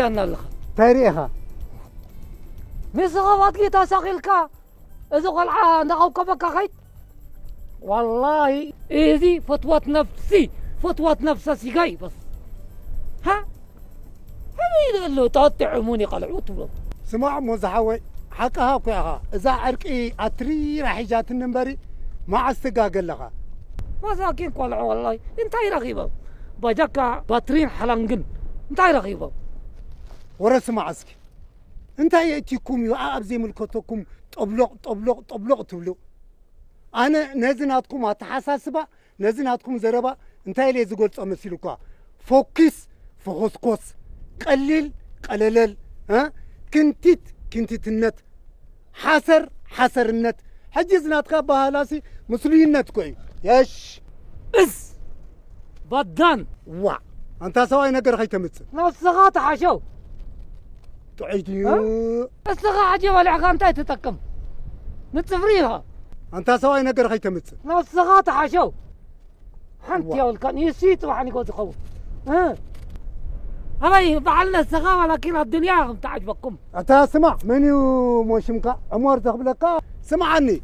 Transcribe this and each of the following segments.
تريانا لك تاريخها مسغوات لي تساقلك إذا قلعة نغوكبك خيط والله إيدي فتوى نفسي فتوى نفسي جاي بس ها هذي اللي تطعموني قلعوت له سمع مزحوي حقها كيها إذا عرقي أتري راح جات النمبري ما استقاقل لها مساكين قلعوا والله انتي رغيبة بجاك باترين حلنجن انتي رغيبة ورسم عسكي انت يأتيكم يعاب زي ملكتكم طبلق تبلو أنا نزناتكم أتحساسبا نزناتكم زربا انت اللي زقولت أمثلكوا فوكس فخسكوس قلل قللل ها كنتت النت حسر النت حجزناتك بهالاسي مسلمين النت كوي يش اس بدان وا انت سواي نقر خي تمت نفسها حشو تعيدي نفسها حجي ولا عقانتي تتكم نتصفريها انت سواي نقر خي تمت نفسها حشو حنت يا ولكن يسيت وحني قلت خوف ها هاي فعلنا السخاوة لكن الدنيا تعجبكم أنت سمع منيو موشمك عمر تقبلك سمعني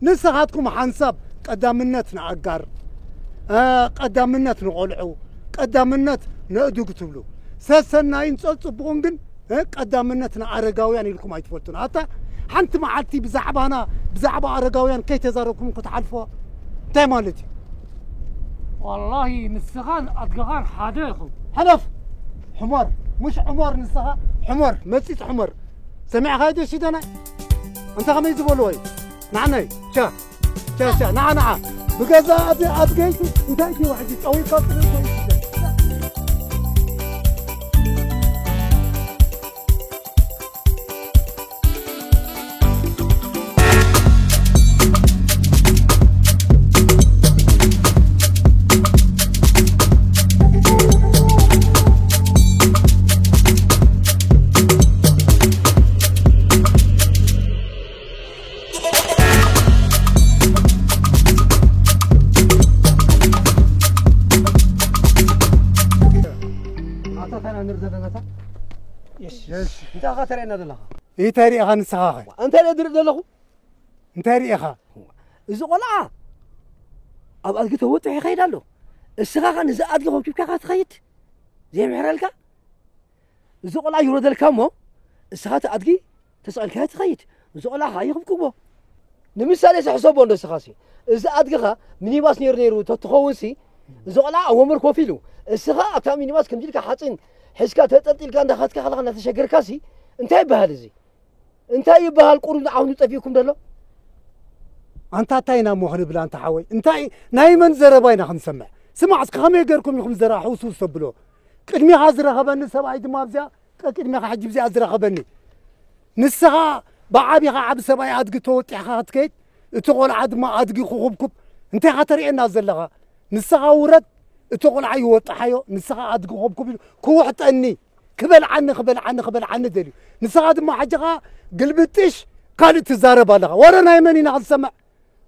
نسخاتكم حنسب قدامنتنا عقار قدامنت نقولعو قدامنت نأدو كتبلو سسنا ينصبون جن قدامنتنا عرقاويان لكم هيتفوتون حتى حنت معلتي بزعبة عرقاويان كي تزاركم كتعرفوا انتي مالتي والله نسخان أدقان حداخل حلف حمار مش حمار نسخة حمار مسيت حمار سمع هاي الشيء ده انت خميس بولوي نعني شا نعم بجازا أدقيتي انت واحد يسوي كاتر يس انت خاطر انا دلها ايه تاريخها نسخة انت اللي ادري دلها انت تاريخها اذا قلعه ابغى توت خيد له السخاخ ان اذا ادغه كيف خيط زي محرلك اذا قلعه يرد الكمو السخات ادغي تسال كيف خيط اذا قلعه يخبكبو نمثال يحسبوا انه السخاسي اذا ادغه مينيباس نيرو تتخونسي اذا قلعه ومر كوفيلو السخا اتا مينيباس كمجلك حاصين حسكا تطلطل كان دخاتك خلقنا تشجر كاسي انت يبهال زي انت يبهال قرون عاونو طفيكم دلو انت تاينا مخن بلا انت حوي انت نايمن زرباينا خنسمع سمع اسك خمي غيركم يخم زرا حوسو سبلو قدمي حاضر خبن سبعي دما بزا قدمي حج بزا ازرا خبني نسها بعابي عب سبعي ادق توطي خاتكيت تقول عد ما ادقي خوبكم انت خاطرينا زلغا نسها ورد تقول عي وطحيو نسخة أدق خوبكم كوحتني خبل عني دليل نسخة دم حاجة قلبتش قالت تزارب علىها ورا نايمني نسمع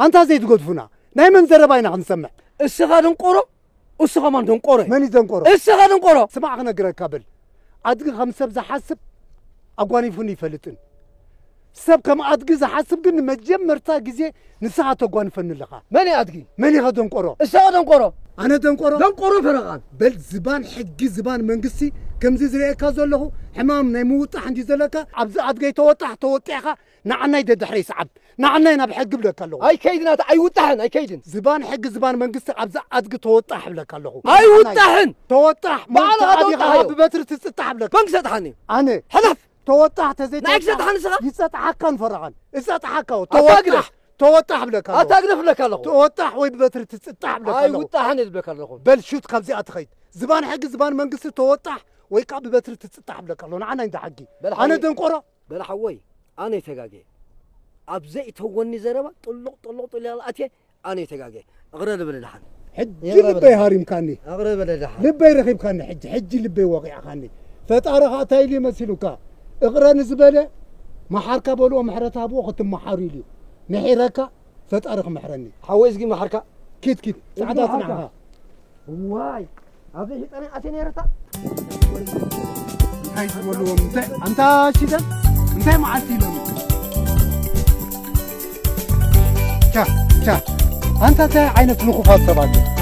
أنت زي تقول فينا نايمن زرباينا نسمع السخا دنقرو السخا ما دنقرو ماني دنقرو السخا دنقرو سمع أنا قرأ قبل أدق خمسة بز حسب أقواني فني فلتن سب كم أدق ز حسب قلنا مجمع تاجزي نسخة أقواني فن لها ماني أدقي ماني غدنقرو السخا دنقرو أنا دنقرو فرغان بل زبان حق زبان منقسي كم زي كازول له حمام نيموطح عندي زلكا عبز أدقي توطحها نعنا يدد حريس عب نعنا ينا بحق بلك الله أي كيدنا أي وطحن أي كيدن زبان حق زبان منقسي عبز أدقي توطح بلك الله أي وطحن توطح ما على هذا ببتر تسطح بلك كم سطحني أنا حذف توطح تزيد نعك سطحن سخا يسطح كان فرغان يسطح كاو توطح بلك الله أتقرف لك الله توطح ويبتر تسطح بلك الله أي وطحن بلك الله بل شوت خبزي أتخيت زبان حق زبان منقسي توطح ويقع ببتر تسطح بلك الله أنا عند حقي أنا دنقرة بلا حوي أنا يتجاجي أبزي توني زربا طلق أتي أنا يتجاجي أغرد باللحن حج لبي هاري مكاني أغرد باللحن لبي رخيب كاني حج لبي واقع كاني فتارة تايلي مسلوكا اغرى زبالة محركة بولو محرتها بو ختم محاريلي نحيرك فتارة محرني حوي زقي محركة كيت سعادات معها واي أبزي أنا أتني رتا خيط ولهم أنت شدة أنت معلتي لهم شا أنت تا عينك نخوفات سباجي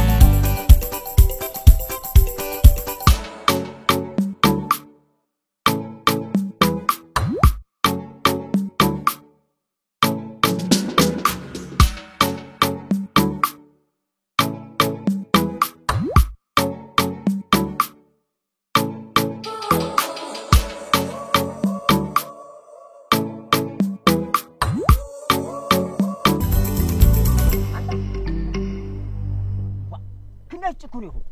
تكونيهم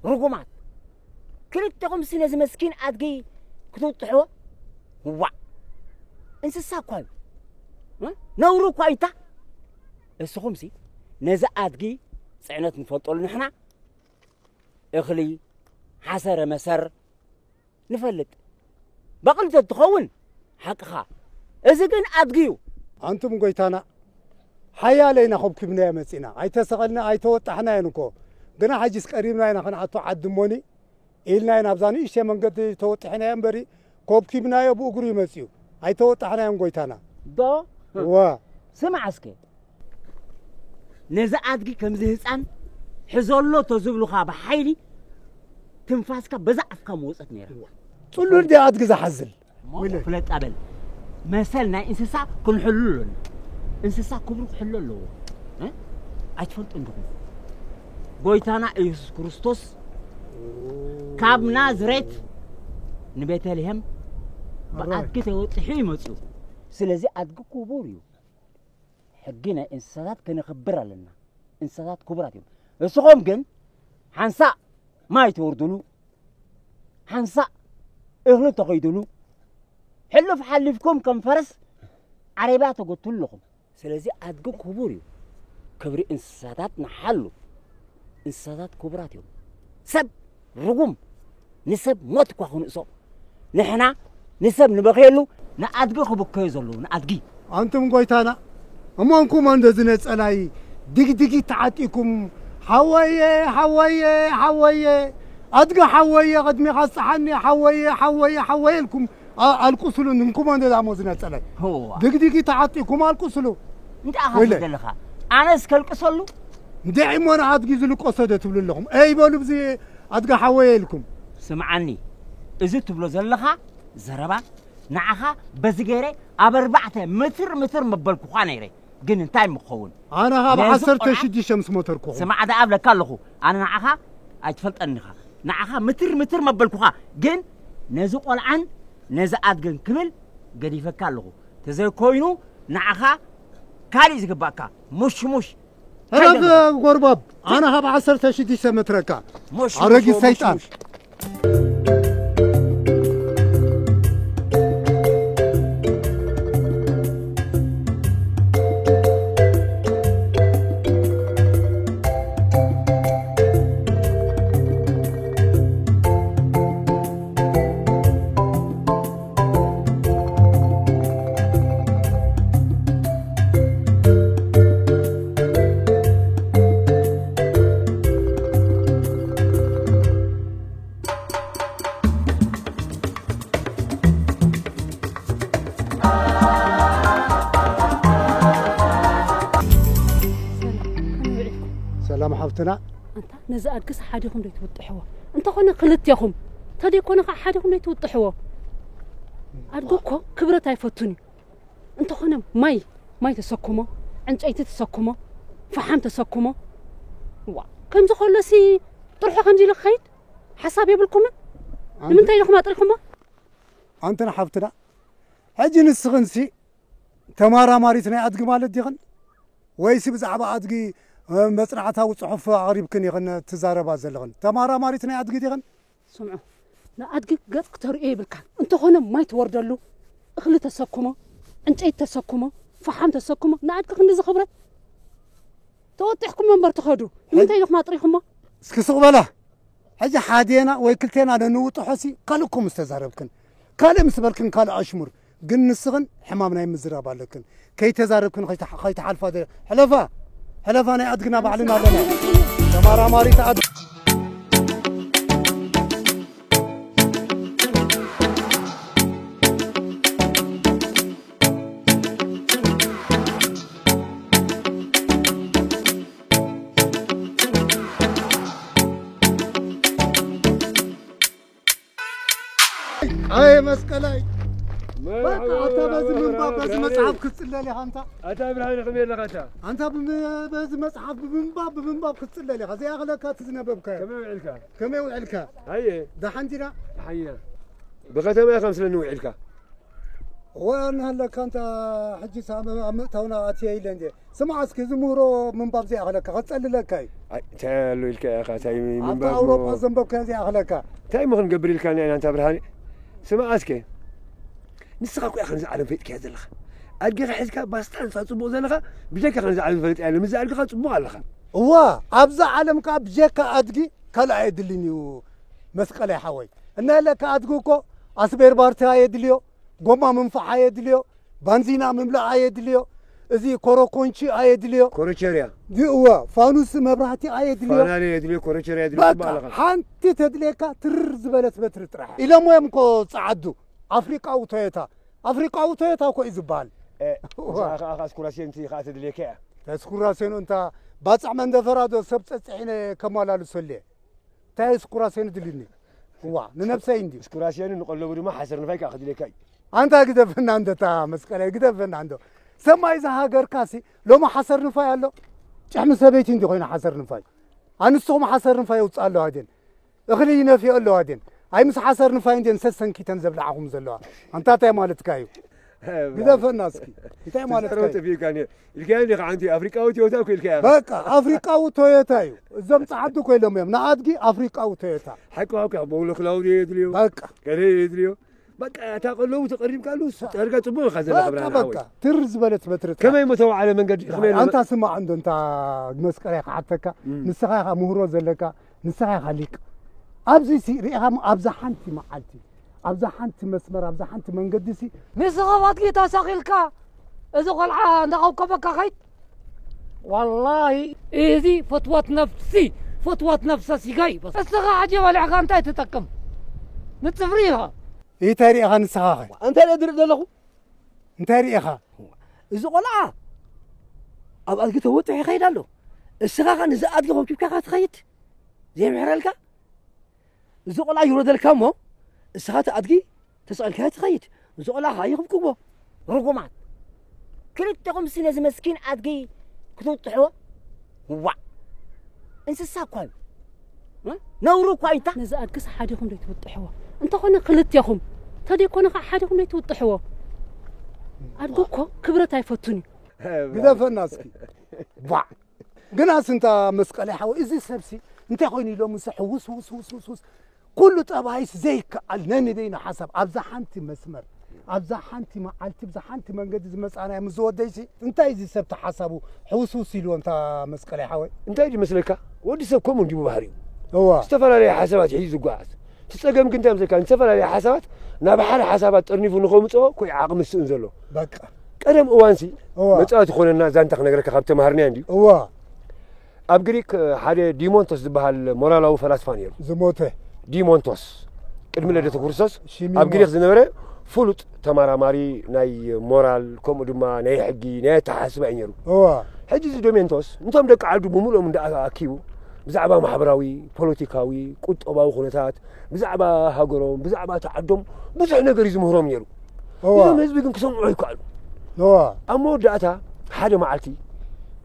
رقمات كلتهم سنة مسكين أدقي كتوطحوا هو انسسا كوي نورو كويتا السخمسي نزا أدقي سعنات نفلطول نحنا اخلي حسر مسر نفلت بقلت تخون حقها إذا كان أدقيو أنتم قويتانا حيا لينا خب كبنا مسينا أي تسغلنا أي توطحنا ينكو قنا حاجز قريبنا هنا خن عطوا عدموني إلنا هنا بزاني إيش من قد توطحنا ينبري كوب كيبنا يبو قري مسيو أي توطحنا ينقوي تانا دو وا سمع اسكي نزا أدقي كم زهزان حزولو تزبلو خابا حيلي تنفاسك بزعف كموسط نيرا طلو دي أدقي زحزل فلت قبل مثلنا إنسسا كن حلولنا إنسسا كبرو حلولو ها أتفلت عندكم قويتانا إيسوس كريستوس كاب نازريت نبيتالهم بعد كده وطحي مسيو سلازي أدقو كبوريو حقنا إنسانات كان خبرة لنا إنسانات كبراتهم السقوم كن حنسا ما يتوردلو حنسا إغلو تقيدلو حلو في حلفكم كم فرس عريبات قلت لكم سلازي أدقو كبوريو كبري إنسانات نحلو إنسانات كبراتهم سب رقم نسب موت كواخون إصاب نحنا نسب نبغيلو نأدقي خبكي زلو نأدقي أنتم قويتانا أمانكم عند زنت ألاي دق تعطيكم حوية أدقى حوية قد مخص عني حوية لكم القصلو نكم عند دعمو زنت ألاي هو دق تعطيكم القصلو أنت أخذ دلخا أنا اسكال قصلو دائما أنا أدقي زلو قصدة تقول لهم أي بقولوا بزي أدقى حوية لكم سمعني إذا تبلو زلخا زربا نعها بزجيري أبربعته متر مبلكو خانيري جن انتاي مخون أنا هذا عصرت تشدي شمس موتركو سمع ده قبل كله أنا نعها أتفلت أنها نعها متر مبلكو خا جن نزق العن نزقات جن كمل قد يفكر تزي كوينو نعها كاري زقباكا مش هذا غرباب أنا هذا عصرت تشدي سمتركا مش أرجع سيطان سلام حفتنا أنت نزأت كس حاديكم ليت وطحوا أنت خنا خلتيهم تدي كنا حاديكم ليت وطحوا أرجوكوا كبرت هيفتوني أنت خنا ماي تسكمه أنت أي تسكمه فحم تسكمه وا كم زخلصي طرحوا خمسة لخيط حسابي بالكم لمن تيجي أطرحكم أنت حفتنا هجين السغنسي تمارا ماريتنا أدق مالت ديغن ويسي بزعبا أدقي مسرعتها وصحف غريب كن يغن تزاربا زلغن تمارا ماريتنا أدقي ديغن سمعوا لا أدقي قد كتر إيه بالكان أنت هنا ما يتوردلو أخلي تسكمه أنت أي تسكمه فحم تسكمه لا أدقي خلي زخبرت توضحكم من برتخدو من تيجي ما طريقهم سكسق بلا حاجة حادينا ويكلتنا لنوط حسي قالكم استزاربكن قال مسبلكن قال أشمر قن السغن حمامنا يمزراب لكن كي تزاربكن خيت حلفا دي حلفا أنا أدقنا بعلنا لنا تمارا ماري بمنباب بس مصحف كتصلى لي أنت برهان خمير لك أنت بس مصحف بمنباب كتصلى لي زي أغلى تزنببك كم يوعلك هي ده حنجنا حينا بقيتها ما خمس لنوع علكا وانا هلا كانت حجي سام تونا اتي لندي سمع اسكي زمورو من باب زي اغلك غتصل لك هاي تعالوا لك يا اخي تاي من باب اوروبا زنبب كان زي اغلك تاي مخن قبريل كان يعني انت برهاني سمع اسكي نسخك يا اخي نزعل فيك يا زلخ ادقي حزك باستان فصبو زلخ بجاك اخي نزعل فيك يعني مزعل خصبو علخ هو ابزع عالم كاب جاك ادقي كلا يدلني مسقله حوي ان لك ادقوكو اسبير بارتا يدليو قوما منفعة يدليو بنزينا مملأ يدليو ازي كوروكونشي يدليو كوريتشيريا دي هو فانوس مبراتي يدليو فانالي يدليو كوريتشيريا يدليو بقى حانتي تدليكا ترز بلت بتر ترح الى مهم كو صعدو افريقا وتويتا كو يزبال خاص كوراسين تي خاص تدليكا تسكوراسين انت باصع من دفرادو سبصصحين كمالالو سلي تايس كوراسين دليني هو ننفسي عندي سكوراسيان نقول له ما حسر نفايك اخذ لي كاي انت قدفنا عند تا مسكله قدفنا عنده سما اذا هاجر كاسي لو ما حسر نفاي الله جحم سبيت عندي خوينا حسر نفاي انسو ما حسر نفاي وصالو هادين اخلي ينفي الله هادين اي مس حسر نفاي عندي سسنكي تنزبلعهم زلوا انت تاي مالت كايو قدفنا اسكي تاي مالت كايو تبي كان الكاين عندي افريقا وتويوتا كل كاين بقى افريقا وتويوتا زم صعدوا كلهم يوم نادقي افريقا وتويوتا حكوا بقول كلاودي يدليو بقى كري يدليو بقى تقولوا تقريب قالوا ترجع تبون خزنا خبرنا بقى ترز بلت بترت كما يمتوا على منقد انت اسمع عنده انت مسكري حتك نسخه مهرو زلك نسخه خليك ابزي سي ريها ابزا حنتي معلتي ابزا حنتي مسمر ابزا حنتي منقدسي مسغوات لي تساخيلكا اذا قلعه نقوكبك خيط والله ايزي فتوى نفسي جاي بس الصغا عجيبه اللي انت تتكم نتصفريها ايه تاريخها نسخه انت لا درب دلخو انت تاريخها اذا قلعه ابقى توتح يخيدالو الصغا نزاد لهم كيف كاتخيت زي محرلكا اذا قلعه يرد الكمو الصغا ادقي تسال كات خيت اذا قلعه هايهم كوبو رقمات كلتكم سنه مسكين ادقي كتوطحوا وا انسسا كوي نورو كويتا نزاد كس حديكم دي توطحوا انت خونا خلتيكم تدي كون حديكم دي توطحوا ادقوكو كبرت ايفتوني قدف الناس وا قناس انت مسقلي حو ازي سبسي انت خويني لو مسحوس وس كل طبايس زيك علنني دينا حسب ابزحنتي مسمر ابزحنتي معلتي بزحنتي منقد زمصانا مزوديسي انت ايزي سبت حسبو حوسوس يلو انت مسقلي حوي انت ايدي مسلكا ودي سب كوم نجيبو بحريو هو استفلا لي حسابات يحيز قاعد تسقم كنت امسكا استفلا لي حسابات نبحر حسابات طرنيفو نخومصو كوي عقم السنزلو بقى قدم اوانسي مصات يخوننا زانتخ نغرك خبت مهرني عندي هو اب غريك حدا ديمونتوس زبال مورالو فلسفه نيرو زموته ديمونتوس قدم لدته كورسوس اب غريك زنبره فلوت تماراماري ناي مورال كوم دما ناي حقي ناي تحاسب عينيرو هو حجي دومينتوس انتم دق عدو بمولو من اكيو بزعبا محبراوي بوليتيكاوي قطباو خنتات بزعبا هاغروم بزعبا تعدم بزح نغير يزمهروم يرو هو حزب كن كسمعوا يقالو هو امو داتا حدا معلتي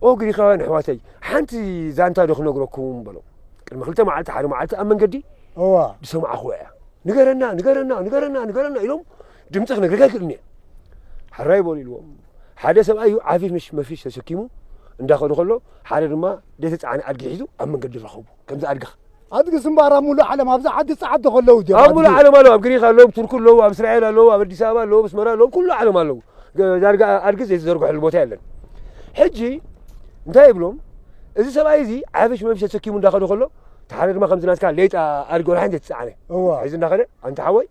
او غري خوان حواتي حنتي زانتا دخ نغركم بلو كلمه خلته معلت حدا معلت ام منقدي هو بسمع اخويا نغرنا يلوم دمتخ نغرك كلني حراي بولي لهم حدا سبايو عافيف مش ما فيش تسكيمو እንዳኸዱ ከሎ ሓደ ድማ ደተጻዕኒ ኣድጊ ሒዙ ኣብ መንገዲ ረኸቡ ከምዚ ኣድጊ ስምባራ ሙሉ ዓለም ኣብዛ ዓዲ ጻዓዲ ከለዉ ጀ ኣብ ሙሉ ዓለም ኣለዉ ኣብ ግሪክ ኣለዉ ቱርክ ኣለዉ ኣብ እስራኤል ኣለዉ ኣብ ኣዲስ ኣበባ ኣለዉ መስመራ ኣለዉ ኩሉ ዓለም ኣለዉ ዳርጋ ኣድጊ ዘይተዘርግሐሉ ቦታ የለን ሕጂ እንታይ ይብሎም እዚ ሰብኣይ እዚ ዓፍሽ መምሸ ተሰኪሙ እንዳኸዱ ከሎ ተሓደ ድማ ከምዚ ናትካ ሌጣ ኣድጊ ወላሓን ዘይተጻዕነ ሒዙ እንዳኸደ ኣንቲ ሓወይ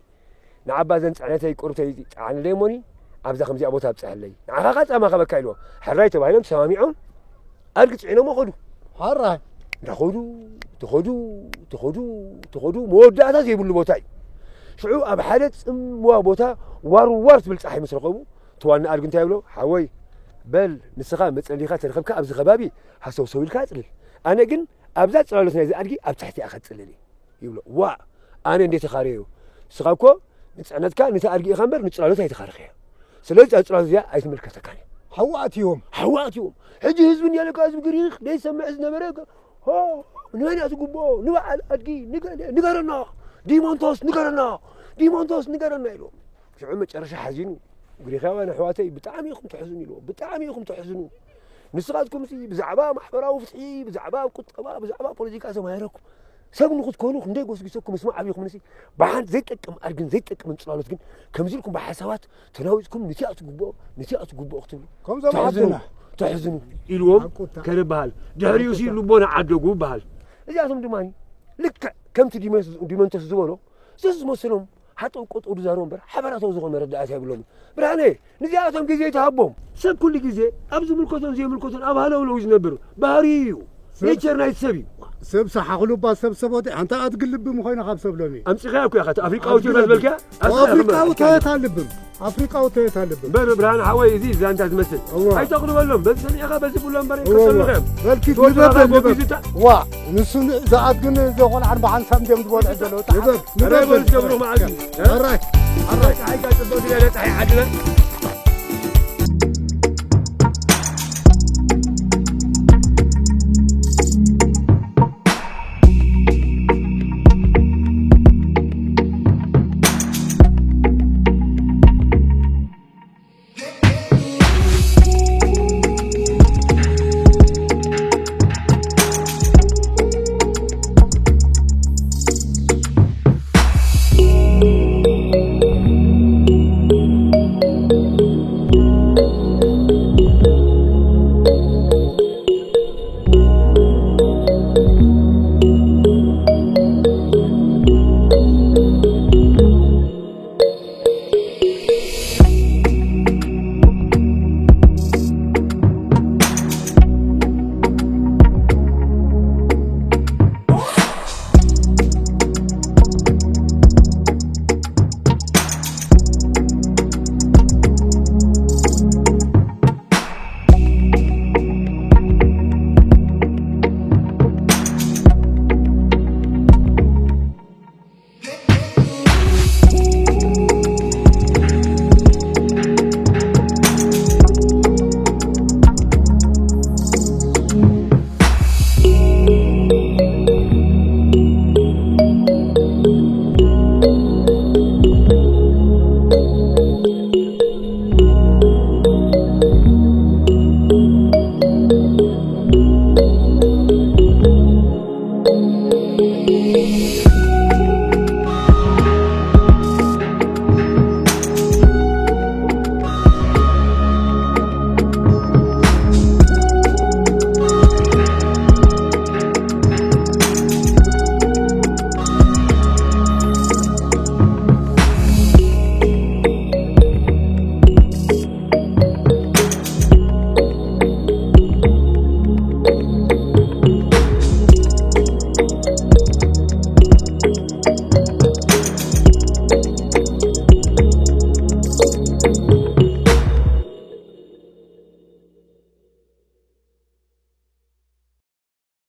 ንዓባ ዘን ፅዕነተይ ቁርተይ ጻዕነ ደይሞኒ ኣብዛ ከምዚኣ ቦታ ኣብፅሐለይ ንዓኻ ኻ ፃማ ኸበካ ኢልዎ ሕራይ ተባሂሎም ተሰማሚዖም أرجع عينه ما خدوا حرة تخدوا مودة أساس يبون البوتاي شعو أبحالت بوتا وارت بالصحي مسرقوه توان أرجع تايبلو حوي بل نسخة مثل اللي خاطر خبك أبز خبابي حسوسوي الكاتل أنا جن أبزات صار لسنا إذا أرجع أبتحتي أخذ سلني يقولوا وا أنا ندي تخاريو سخاكو نتعنت كان نتأرجع خمر نتشرالو تاي تخارخيه سلج أصلا زيا أيت ملكة كاني حواتيهم حجي حزب يا لك حزب قريخ ليس سمع حزنا بريك ها من وين أتقبوا نوع أدقي نقرنا ديمونتوس نقرنا يلو في عمة أرش حزين قريخا وأنا حواتي بتعامي يخم تحزني له بتعامي يخم تحزنوا نسقاتكم سي بزعبا محبرة وفتحي بزعبا قطبا بزعبا بوليتيكا زي ما يركم سبب نخد كونو خندي قوس بيسكم اسمع أبيكم نسي بعد زيت أكم أرجن زيت أكم من صلالات كن كمزيلكم بحسوات تناوزكم نتيات قبوا أختم كم زمان تحزنوا إلوم كربال جهريو سي لبونا عدقوا بال إذا أتم دماني لك كم تديمن تسزورو سز مسلم حتى وقت أرزارون بر حبرات وزغون مردات يقولون براني نزياتهم جزء تهبهم سب كل جزء أبز ملكوتهم زي ملكوتهم أبهلا ولا وجنبروا باريو يجرنا يتسبي سب صحقلو باس سب أنت أتقلب مخينا خاب سب لوني أمس خياك يا أخي أفريقيا وتجرب بالك أفريقيا وتيت هاللبن بر برهان حواي زي أنت تمثل هاي تقولوا لهم بس أنا أخا بس يقول لهم بري كسر خيم بلكي تلبب وا نسون زعات جن زغون عن بعن سام جم دول عدلو أنا بقول جبروا معي الراك هاي قاعد تقول لي لا تحي عدلا